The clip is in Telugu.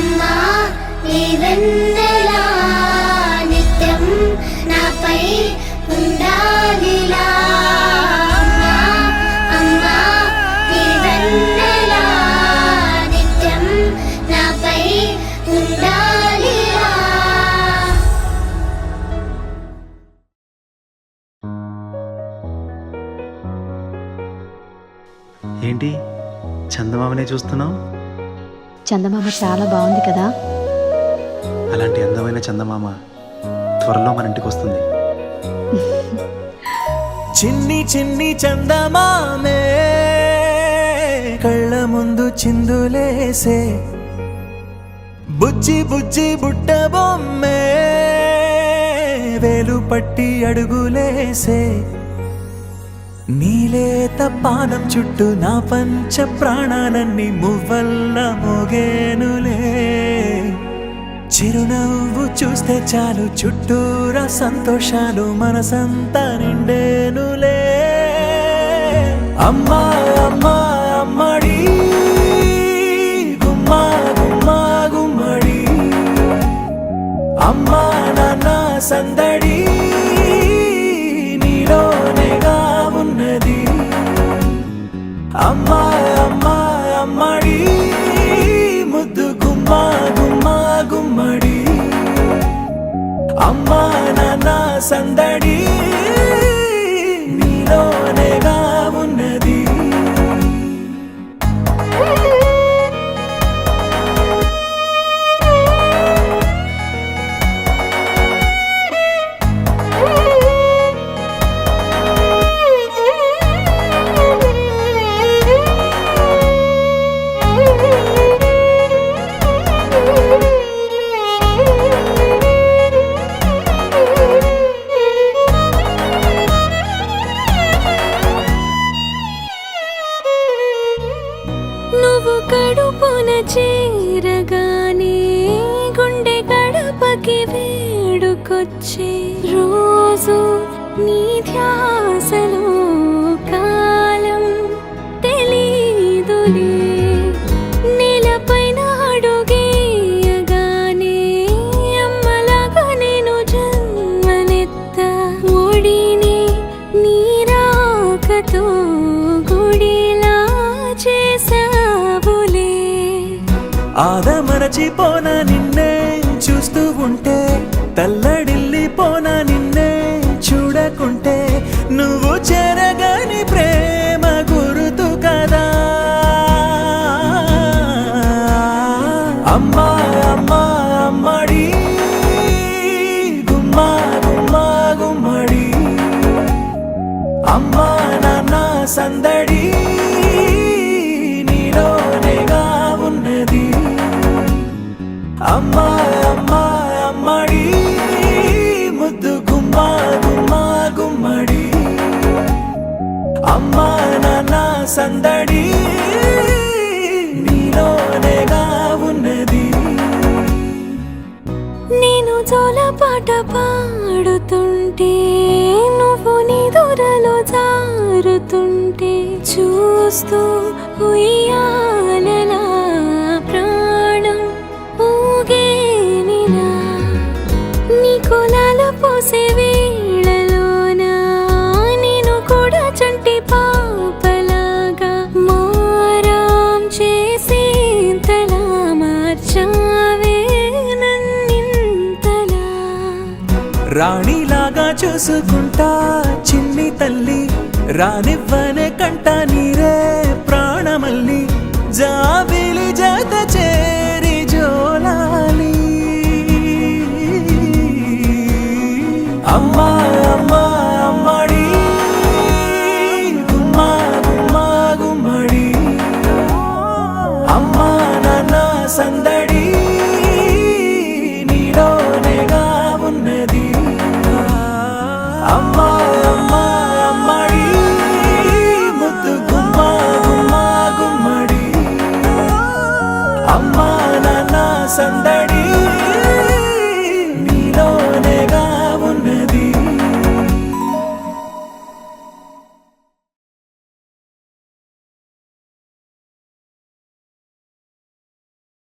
అమ్మా నీ వెన్నెలా నిత్యం నాపై ఉండాలిలా అమ్మా అమ్మా నీ వెన్నెలా నిత్యం నాపై ఉండాలిలా. ఏంటి చందమామనే చూస్తున్నావు? చందమామ చాలా బాగుంది కదా. అలాంటి అందమైన చందమామ త్వరలో మన ఇంటికి వస్తుంది. చిన్ని చిన్ని చందమామే కళ్ళ ముందు చిందులేసే, బుజ్జి బుజ్జి బుట్ట బొమ్మే వేలు పట్టి అడుగులేసే, నీలేత పానం చుట్టూ నా పంచ ప్రాణాలన్నీ మువ్వల్ల మోగేనులే. చిరునవ్వు చూస్తే చాలు చుట్టూరా సంతోషాలు మనసంతా నిండేనులే. అమ్మా అమ్మా అమ్మడి గుమ్మా గుమ్మా గుమ్మడి, అమ్మా నాన్న సందడి నీలోనేగా ఉన్నది. అమ్మా అమ్మా అమ్మడి ముద్దు గుమ్మా గుమ్మా గుమ్మడి, అమ్మా నాన్న సందడి నీలోనేగా ఉన్నది. నువ్వు కడుపున చేరగానే గుండె గడపకి వేడుకొచ్చే రోజు నీ ధ్యాసలో కాలం తెలీదులే. నేలపైన అడుగేయగానే అమ్మలాగా నేను జన్మనెత్త, ఒడిని నీ రాకతో గుడిలా చేసావులే. ఆదమరచిపోన నిన్నే చూస్తూ ఉంటే, తల్లడిల్లిపోన నిన్నే చూడకుంటే, నువ్వు చెరగని ప్రేమ గుర్తు కదా. అమ్మా అమ్మా అమ్మడి గుమ్మా గుమ్మా గుమ్మడి, అమ్మా నాన్న సందడి నీలోనేగా ఉన్నది. అమ్మా అమ్మా అమ్మడి ముద్దు గుమ్మా గుమ్మా గుమ్మడి, అమ్మా నాన్న సందడి నీలోనేగా ఉన్నది. నేను జోలపాట పాడుతుంటే, నువ్వు నిదురలో జారుతుంటే, చూస్తూ ఉయ్యాలలా ప్రాణం ఊగేనిలా. నీ కులాల పోసే వేళలోన నేను కూడా చంటి పాపలాగా మారాం చేసేంతలా మార్చావే నన్నింతలా. రాణిలాగా చూసుకుంటా చిన్ని తల్లి, రానివ్వనే కంట నీరే